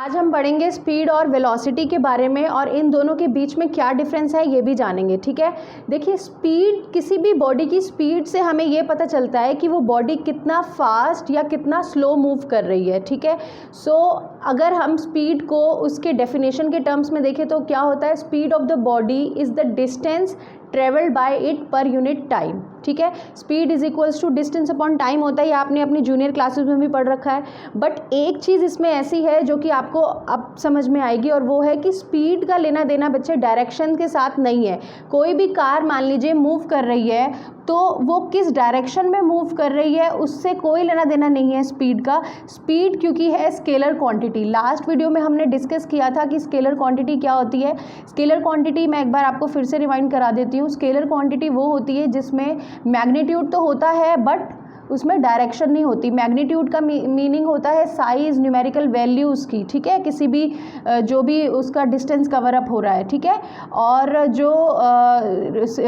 आज हम पढ़ेंगे स्पीड और वेलोसिटी के बारे में और इन दोनों के बीच में क्या डिफरेंस है ये भी जानेंगे। ठीक है, देखिए स्पीड, किसी भी बॉडी की स्पीड से हमें ये पता चलता है कि वो बॉडी कितना फास्ट या कितना स्लो मूव कर रही है। ठीक है, सो अगर हम स्पीड को उसके डेफिनेशन के टर्म्स में देखें तो क्या होता है, speed of the body is the distance travelled by it per unit time. ठीक है, speed is equals to distance upon time होता है, ये आपने अपनी जूनियर क्लासेस में भी पढ़ रखा है। बट एक चीज़ इसमें ऐसी है जो कि आपको अब समझ में आएगी और वो है कि स्पीड का लेना देना बच्चे डायरेक्शन के साथ नहीं है। कोई भी कार मान लीजिए मूव कर रही है तो वो किस डायरेक्शन में मूव कर रही है उससे कोई लेना देना नहीं है स्पीड का। स्पीड क्योंकि है स्केलर क्वांटिटी, लास्ट वीडियो में हमने डिस्कस किया था कि स्केलर क्वांटिटी क्या होती है। स्केलर क्वांटिटी मैं एक बार आपको फिर से रिमाइंड करा देती हूँ। स्केलर क्वांटिटी वो होती है जिसमें मैग्नीट्यूड तो होता है बट उसमें डायरेक्शन नहीं होती। मैग्नीट्यूड का मीनिंग होता है साइज, न्यूमेरिकल वैल्यू उसकी। ठीक है, किसी भी जो भी उसका डिस्टेंस कवर अप हो रहा है। ठीक है, और जो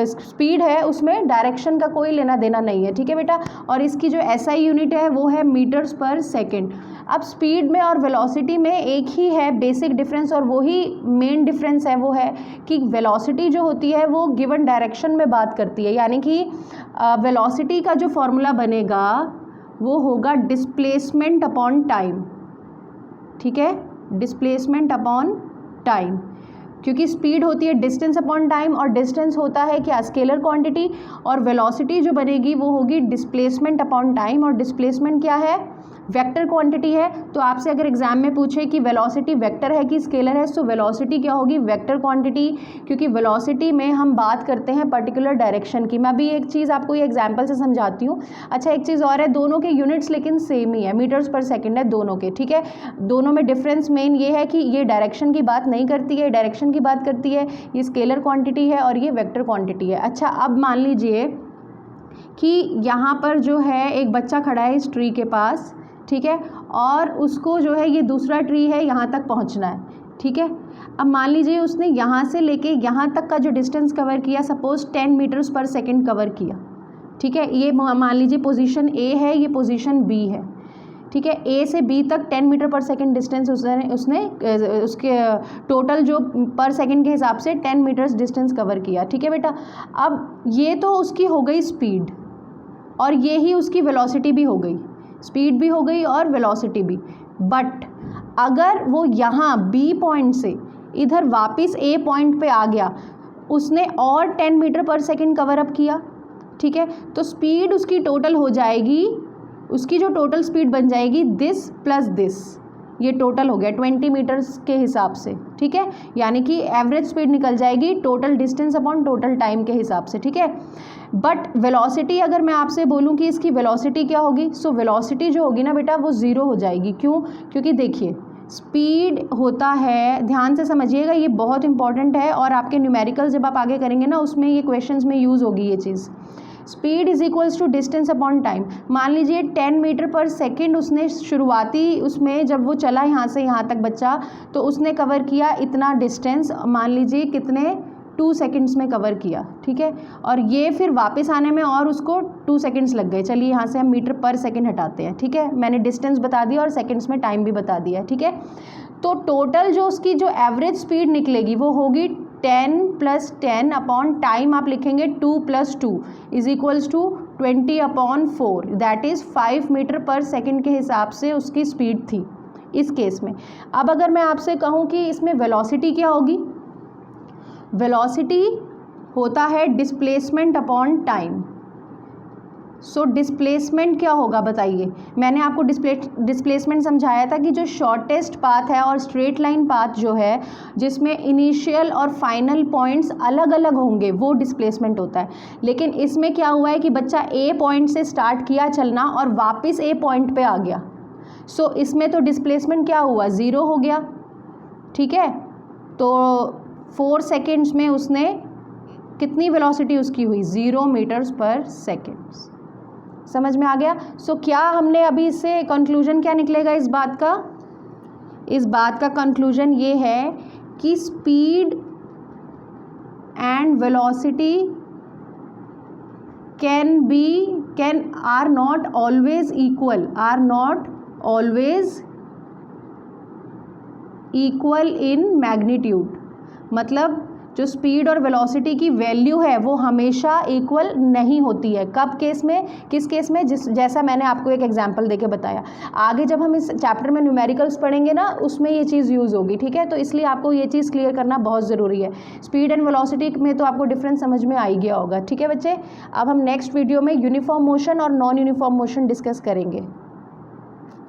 स्पीड है उसमें डायरेक्शन का कोई लेना देना नहीं है। ठीक है बेटा, और इसकी जो SI यूनिट है वो है मीटर्स पर सेकेंड। अब स्पीड में और वेलोसिटी में एक ही है बेसिक डिफरेंस और वही मेन डिफरेंस है, वो है कि वेलोसिटी जो होती है वो गिवन डायरेक्शन में बात करती है, यानी कि वेलोसिटी का जो फॉर्मूला बनेगा वो होगा डिस्प्लेसमेंट अपॉन टाइम। ठीक है, डिस्प्लेसमेंट अपॉन टाइम, क्योंकि स्पीड होती है डिस्टेंस अपॉन टाइम और डिस्टेंस होता है क्या, स्केलर क्वांटिटी, और वेलोसिटी जो बनेगी वो होगी डिस्प्लेसमेंट अपॉन टाइम। और डिस्प्लेसमेंट क्या है, वेक्टर क्वांटिटी है। तो आपसे अगर एग्जाम में पूछे कि वेलोसिटी वेक्टर है कि स्केलर है, तो वेलोसिटी क्या होगी, वेक्टर क्वांटिटी, क्योंकि वेलोसिटी में हम बात करते हैं पर्टिकुलर डायरेक्शन की। मैं अभी एक चीज़ आपको ये एग्जाम्पल से समझाती हूँ। अच्छा, एक चीज़ और है, दोनों के यूनिट्स लेकिन सेम ही है, मीटर्स पर सेकेंड है दोनों के। ठीक है, दोनों में डिफरेंस मेन ये है कि ये डायरेक्शन की बात नहीं करती है, डायरेक्शन की बात करती है, ये स्केलर क्वांटिटी है और ये वेक्टर क्वांटिटी है। अच्छा, अब मान लीजिए कि यहाँ पर जो है एक बच्चा खड़ा है इस ट्री के पास। ठीक है, और उसको जो है ये दूसरा ट्री है, यहाँ तक पहुँचना है। ठीक है, अब मान लीजिए उसने यहाँ से लेके यहाँ तक का जो डिस्टेंस कवर किया, सपोज 10 मीटर्स पर सेकेंड कवर किया। ठीक है, ये मान लीजिए पोजीशन A है, ये पोजीशन B है। ठीक है, A से B तक 10 मीटर पर सेकेंड डिस्टेंस उसने उसके टोटल जो पर सेकेंड के हिसाब से 10 मीटर्स डिस्टेंस कवर किया। ठीक है बेटा, अब ये तो उसकी हो गई स्पीड और ये ही उसकी वेलोसिटी भी हो गई, स्पीड भी हो गई और वेलोसिटी भी। बट अगर वो यहाँ B पॉइंट से इधर वापस A पॉइंट पे आ गया, उसने और 10 metre per second cover up किया। ठीक है, तो स्पीड उसकी टोटल हो जाएगी, उसकी जो टोटल स्पीड बन जाएगी दिस प्लस दिस, ये टोटल हो गया 20 मीटर्स के हिसाब से। ठीक है, यानी कि एवरेज स्पीड निकल जाएगी total distance upon total time के हिसाब से। ठीक है, बट वेलोसिटी अगर मैं आपसे बोलूं कि इसकी वेलोसिटी क्या होगी, सो वेलोसिटी जो होगी ना बेटा वो ज़ीरो हो जाएगी। क्यों, क्योंकि देखिए स्पीड होता है, ध्यान से समझिएगा, ये बहुत इंपॉर्टेंट है और आपके न्यूमेरिकल जब आप आगे करेंगे ना उसमें ये क्वेश्चंस में यूज़ होगी ये चीज़। Speed is equals to distance upon time. मान लीजिए 10 मीटर पर सेकेंड उसने शुरुआती उसमें जब वो चला यहाँ से यहाँ तक बच्चा, तो उसने कवर किया इतना डिस्टेंस, मान लीजिए कितने 2 सेकेंड्स में कवर किया। ठीक है, और ये फिर वापस आने में और उसको 2 सेकेंड्स लग गए। चलिए यहाँ से हम मीटर पर सेकेंड हटाते हैं। ठीक है, मैंने डिस्टेंस बता दिया और सेकेंड्स में टाइम भी बता दिया। ठीक है, तो टोटल जो उसकी जो एवरेज स्पीड निकलेगी वो होगी 10 + 10 अपॉन टाइम, आप लिखेंगे 2 + 2 is equals to 20 upon 4, that is 5 metre per second के हिसाब से उसकी स्पीड थी इस केस में। अब अगर मैं आपसे कहूँ कि इसमें वेलोसिटी क्या होगी, वेलोसिटी होता है displacement upon time. So displacement क्या होगा बताइए, मैंने आपको डिस्प्लेसमेंट समझाया था कि जो शॉर्टेस्ट पाथ है और स्ट्रेट लाइन पाथ जो है जिसमें इनिशियल और फाइनल पॉइंट्स अलग अलग होंगे वो डिस्प्लेसमेंट होता है। लेकिन इसमें क्या हुआ है कि बच्चा A पॉइंट से स्टार्ट किया चलना और वापस A पॉइंट पे आ गया, सो इसमें तो डिस्प्लेसमेंट क्या हुआ, ज़ीरो हो गया। ठीक है, तो 4 सेकेंड्स में उसने कितनी वेलोसिटी उसकी हुई, 0 मीटर्स पर सेकेंड। समझ में आ गया। सो क्या हमने अभी इससे कंक्लूजन क्या निकलेगा इस बात का, इस बात का कंक्लूजन ये है कि speed and velocity can are not always equal, are not always equal in magnitude, मतलब जो स्पीड और वेलोसिटी की वैल्यू है वो हमेशा इक्वल नहीं होती है। कब केस में, किस केस में, जैसा मैंने आपको एक एग्जांपल देके बताया। आगे जब हम इस चैप्टर में न्यूमेरिकल्स पढ़ेंगे ना, उसमें ये चीज़ यूज़ होगी, ठीक है। तो इसलिए आपको ये चीज़ क्लियर करना बहुत ज़रूरी है। स्पीड एंड वेलोसिटी में तो आपको डिफरेंस समझ में आ ही गया होगा, ठीक है बच्चे। अब हम नेक्स्ट वीडियो में यूनिफॉर्म मोशन और नॉन यूनिफॉर्म मोशन डिस्कस करेंगे।